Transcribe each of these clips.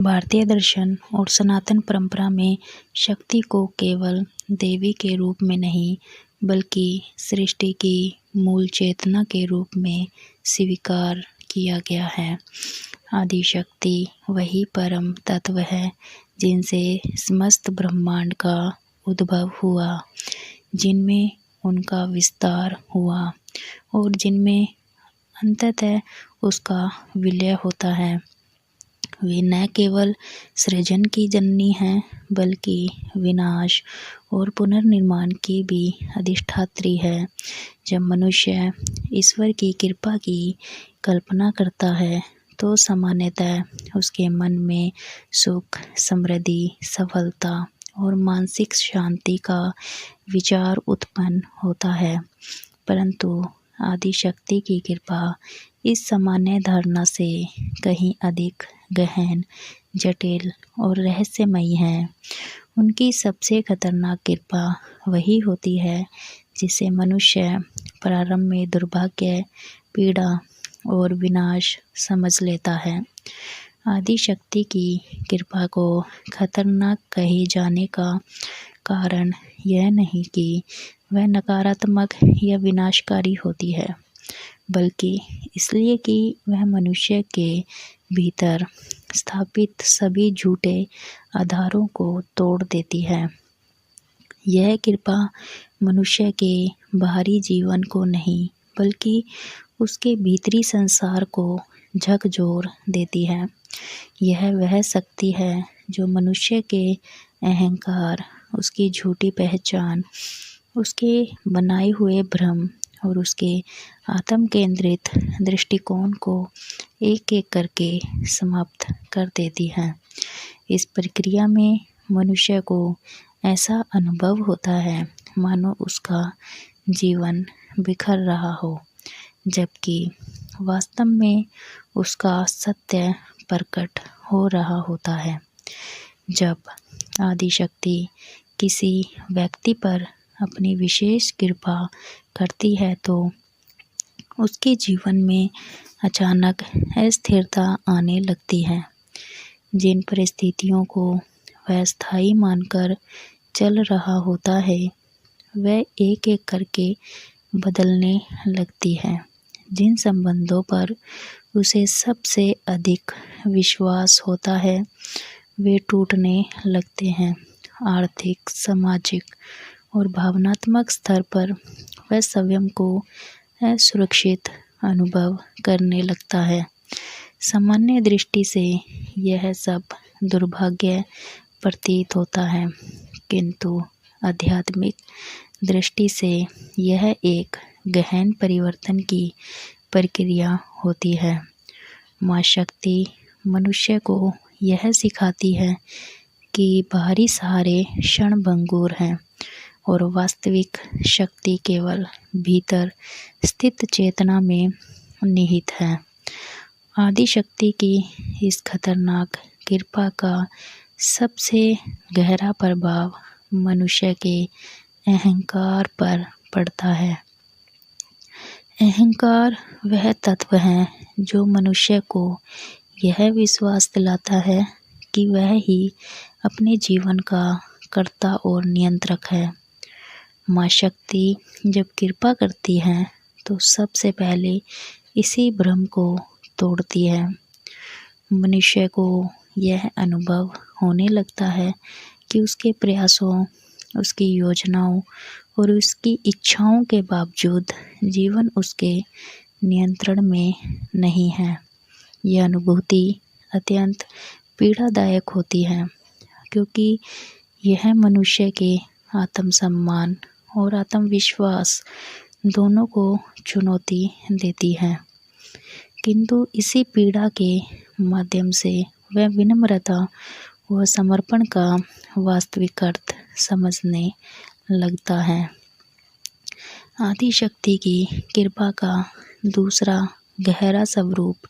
भारतीय दर्शन और सनातन परंपरा में शक्ति को केवल देवी के रूप में नहीं बल्कि सृष्टि की मूल चेतना के रूप में स्वीकार किया गया है। आदि शक्ति वही परम तत्व है जिनसे समस्त ब्रह्मांड का उद्भव हुआ, जिनमें उनका विस्तार हुआ और जिनमें अंततः उसका विलय होता है। वे न केवल सृजन की जननी हैं बल्कि विनाश और पुनर्निर्माण की भी अधिष्ठात्री है। जब मनुष्य ईश्वर की कृपा की कल्पना करता है तो सामान्यतः उसके मन में सुख, समृद्धि, सफलता और मानसिक शांति का विचार उत्पन्न होता है। परंतु आदि शक्ति की कृपा इस सामान्य धारणा से कहीं अधिक गहन, जटिल और रहस्यमयी है। उनकी सबसे खतरनाक कृपा वही होती है जिसे मनुष्य प्रारंभ में दुर्भाग्य, पीड़ा और विनाश समझ लेता है। आदि शक्ति की कृपा को खतरनाक कहे जाने का कारण यह नहीं कि वह नकारात्मक या विनाशकारी होती है, बल्कि इसलिए कि वह मनुष्य के भीतर स्थापित सभी झूठे आधारों को तोड़ देती है। यह कृपा मनुष्य के बाहरी जीवन को नहीं बल्कि उसके भीतरी संसार को झकझोर देती है। यह वह शक्ति है जो मनुष्य के अहंकार, उसकी झूठी पहचान, उसके बनाए हुए भ्रम और उसके आत्म केंद्रित दृष्टिकोण को एक एक करके समाप्त कर देती है। इस प्रक्रिया में मनुष्य को ऐसा अनुभव होता है मानो उसका जीवन बिखर रहा हो, जबकि वास्तव में उसका सत्य प्रकट हो रहा होता है। जब आदि शक्ति किसी व्यक्ति पर अपनी विशेष कृपा करती है तो उसके जीवन में अचानक अस्थिरता आने लगती है। जिन परिस्थितियों को वह स्थायी मानकर चल रहा होता है वह एक एक करके बदलने लगती है। जिन संबंधों पर उसे सबसे अधिक विश्वास होता है वे टूटने लगते हैं। आर्थिक, सामाजिक और भावनात्मक स्तर पर वह स्वयं को असुरक्षित अनुभव करने लगता है। सामान्य दृष्टि से यह सब दुर्भाग्य प्रतीत होता है, किंतु आध्यात्मिक दृष्टि से यह एक गहन परिवर्तन की प्रक्रिया होती है। माँ शक्ति मनुष्य को यह सिखाती है कि बाहरी सहारे क्षणभंगुर हैं और वास्तविक शक्ति केवल भीतर स्थित चेतना में निहित है। आदि शक्ति की इस खतरनाक कृपा का सबसे गहरा प्रभाव मनुष्य के अहंकार पर पड़ता है। अहंकार वह तत्व है जो मनुष्य को यह विश्वास दिलाता है कि वह ही अपने जीवन का कर्ता और नियंत्रक है। माँ शक्ति जब कृपा करती है तो सबसे पहले इसी भ्रम को तोड़ती है। मनुष्य को यह अनुभव होने लगता है कि उसके प्रयासों, उसकी योजनाओं और उसकी इच्छाओं के बावजूद जीवन उसके नियंत्रण में नहीं है। यह अनुभूति अत्यंत पीड़ादायक होती है क्योंकि यह मनुष्य के आत्मसम्मान और आत्मविश्वास दोनों को चुनौती देती है। किंतु इसी पीड़ा के माध्यम से वह विनम्रता व समर्पण का वास्तविक अर्थ समझने लगता है। आदि शक्ति की कृपा का दूसरा गहरा स्वरूप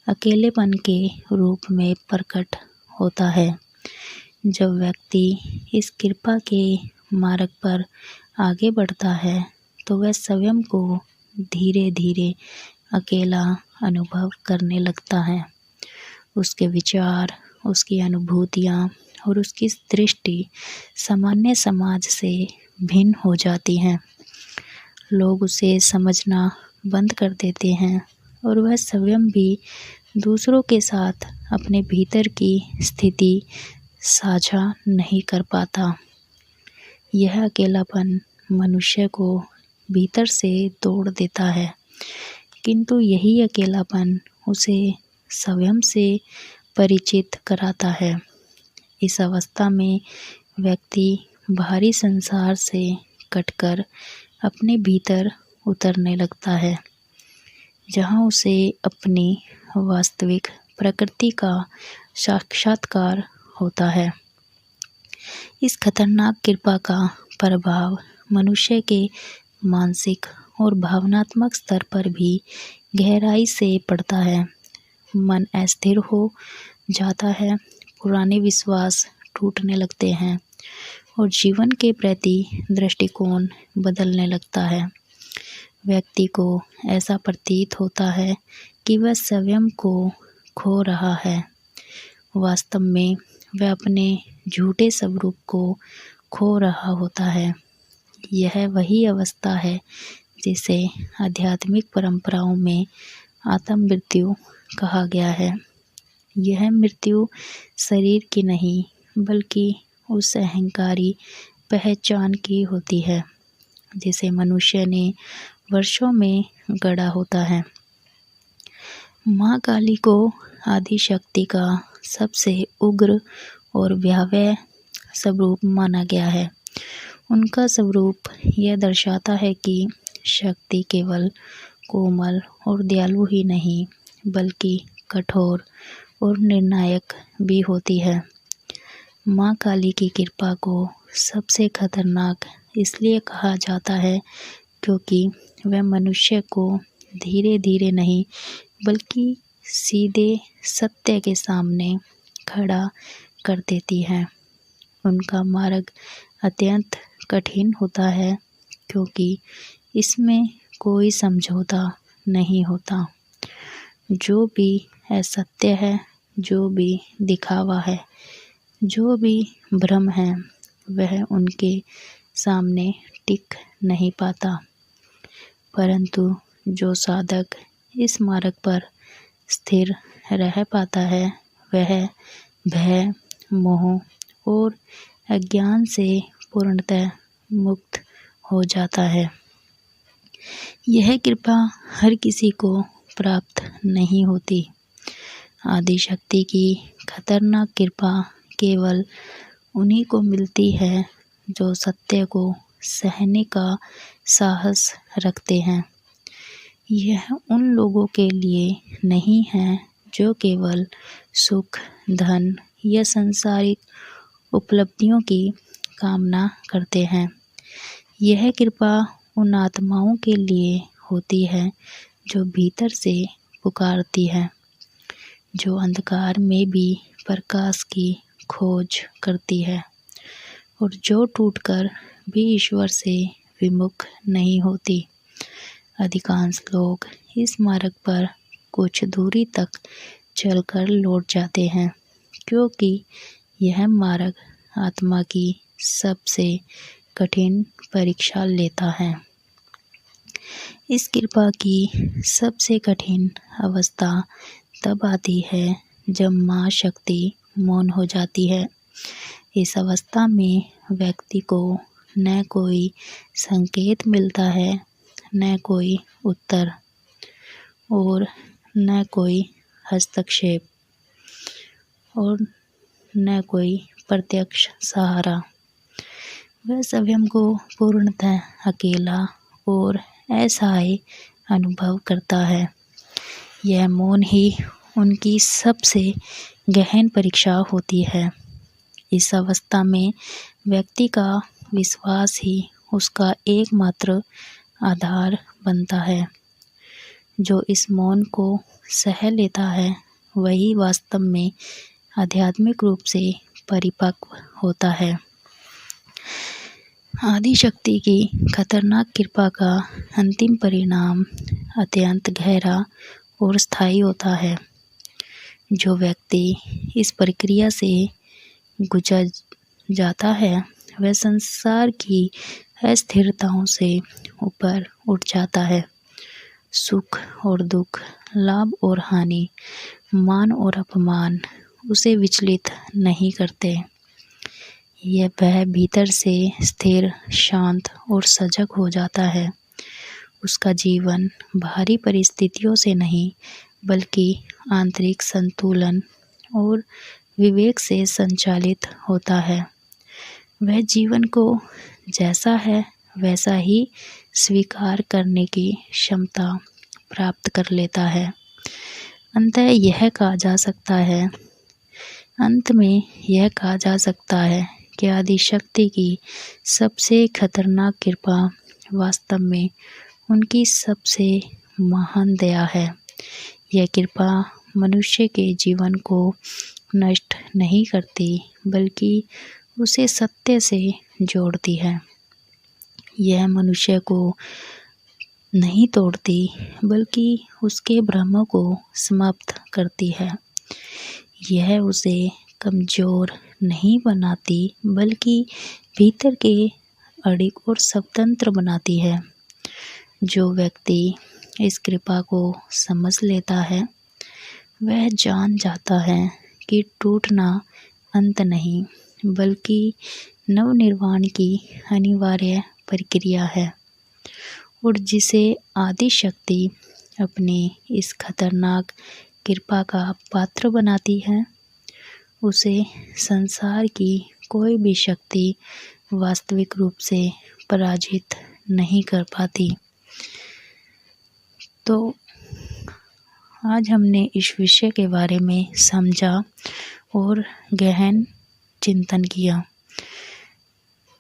अकेलेपन के रूप में प्रकट होता है। जब व्यक्ति इस कृपा के मार्ग पर आगे बढ़ता है तो वह स्वयं को धीरे धीरे अकेला अनुभव करने लगता है। उसके विचार, उसकी अनुभूतियाँ और उसकी दृष्टि सामान्य समाज से भिन्न हो जाती हैं। लोग उसे समझना बंद कर देते हैं और वह स्वयं भी दूसरों के साथ अपने भीतर की स्थिति साझा नहीं कर पाता। यह अकेलापन मनुष्य को भीतर से तोड़ देता है, किंतु यही अकेलापन उसे स्वयं से परिचित कराता है। इस अवस्था में व्यक्ति बाहरी संसार से कटकर अपने भीतर उतरने लगता है, जहाँ उसे अपनी वास्तविक प्रकृति का साक्षात्कार होता है। इस खतरनाक कृपा का प्रभाव मनुष्य के मानसिक और भावनात्मक स्तर पर भी गहराई से पड़ता है। मन अस्थिर हो जाता है, पुराने विश्वास टूटने लगते हैं और जीवन के प्रति दृष्टिकोण बदलने लगता है। व्यक्ति को ऐसा प्रतीत होता है कि वह स्वयं को खो रहा है। वास्तव में वह अपने झूठे स्वरूप को खो रहा होता है। यह वही अवस्था है जिसे आध्यात्मिक परंपराओं में आत्ममृत्यु कहा गया है। यह मृत्यु शरीर की नहीं, बल्कि उस अहंकारी पहचान की होती है जिसे मनुष्य ने वर्षों में गढ़ा होता है। माँ काली को आदि शक्ति का सबसे उग्र और भयावह स्वरूप माना गया है। उनका स्वरूप यह दर्शाता है कि शक्ति केवल कोमल और दयालु ही नहीं, बल्कि कठोर और निर्णायक भी होती है। माँ काली की कृपा को सबसे खतरनाक इसलिए कहा जाता है क्योंकि वह मनुष्य को धीरे धीरे नहीं, बल्कि सीधे सत्य के सामने खड़ा कर देती है। उनका मार्ग अत्यंत कठिन होता है क्योंकि इसमें कोई समझौता नहीं होता। जो भी असत्य है, जो भी दिखावा है, जो भी भ्रम है, वह उनके सामने टिक नहीं पाता। परंतु जो साधक इस मार्ग पर स्थिर रह पाता है, वह भय, मोह और अज्ञान से पूर्णतः मुक्त हो जाता है। यह कृपा हर किसी को प्राप्त नहीं होती। आदि शक्ति की खतरनाक कृपा केवल उन्हीं को मिलती है जो सत्य को सहने का साहस रखते हैं। यह उन लोगों के लिए नहीं है जो केवल सुख, धन या सांसारिक उपलब्धियों की कामना करते हैं। यह कृपा उन आत्माओं के लिए होती है जो भीतर से पुकारती है, जो अंधकार में भी प्रकाश की खोज करती है और जो टूटकर भी ईश्वर से विमुख नहीं होती। अधिकांश लोग इस मार्ग पर कुछ दूरी तक चलकर लौट जाते हैं क्योंकि यह मार्ग आत्मा की सबसे कठिन परीक्षा लेता है। इस कृपा की सबसे कठिन अवस्था तब आती है जब माँ शक्ति मौन हो जाती है। इस अवस्था में व्यक्ति को न कोई संकेत मिलता है, न कोई उत्तर और न कोई हस्तक्षेप और न कोई प्रत्यक्ष सहारा। वह स्वयं को पूर्णतः अकेला और असहाय अनुभव करता है। यह मौन ही उनकी सबसे गहन परीक्षा होती है। इस अवस्था में व्यक्ति का विश्वास ही उसका एकमात्र आधार बनता है। जो इस मौन को सह लेता है, वही वास्तव में आध्यात्मिक रूप से परिपक्व होता है। आदि शक्ति की खतरनाक कृपा का अंतिम परिणाम अत्यंत गहरा और स्थायी होता है। जो व्यक्ति इस प्रक्रिया से गुजर जाता है वह संसार की अस्थिरताओं से ऊपर उठ जाता है। सुख और दुख, लाभ और हानि, मान और अपमान उसे विचलित नहीं करते। वह भीतर से स्थिर, शांत और सजग हो जाता है। उसका जीवन बाहरी परिस्थितियों से नहीं बल्कि आंतरिक संतुलन और विवेक से संचालित होता है। वह जीवन को जैसा है वैसा ही स्वीकार करने की क्षमता प्राप्त कर लेता है। अंत में यह कहा जा सकता है कि आदिशक्ति की सबसे खतरनाक कृपा वास्तव में उनकी सबसे महान दया है। यह कृपा मनुष्य के जीवन को नष्ट नहीं करती बल्कि उसे सत्य से जोड़ती है। यह मनुष्य को नहीं तोड़ती बल्कि उसके भ्रमों को समाप्त करती है। यह उसे कमज़ोर नहीं बनाती बल्कि भीतर के अडिग और स्वतंत्र बनाती है। जो व्यक्ति इस कृपा को समझ लेता है वह जान जाता है कि टूटना अंत नहीं बल्कि नवनिर्माण की अनिवार्य प्रक्रिया है, और जिसे आदिशक्ति अपनी इस खतरनाक कृपा का पात्र बनाती है उसे संसार की कोई भी शक्ति वास्तविक रूप से पराजित नहीं कर पाती। तो आज हमने इस विषय के बारे में समझा और गहन चिंतन किया।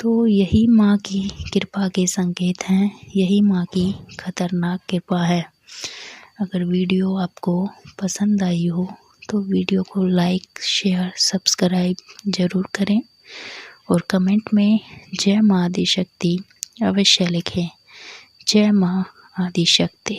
तो यही माँ की कृपा के संकेत हैं, यही माँ की खतरनाक कृपा है। अगर वीडियो आपको पसंद आई हो तो वीडियो को लाइक, शेयर, सब्सक्राइब ज़रूर करें और कमेंट में जय माँ आदिशक्ति अवश्य लिखें। जय माँ आदिशक्ति।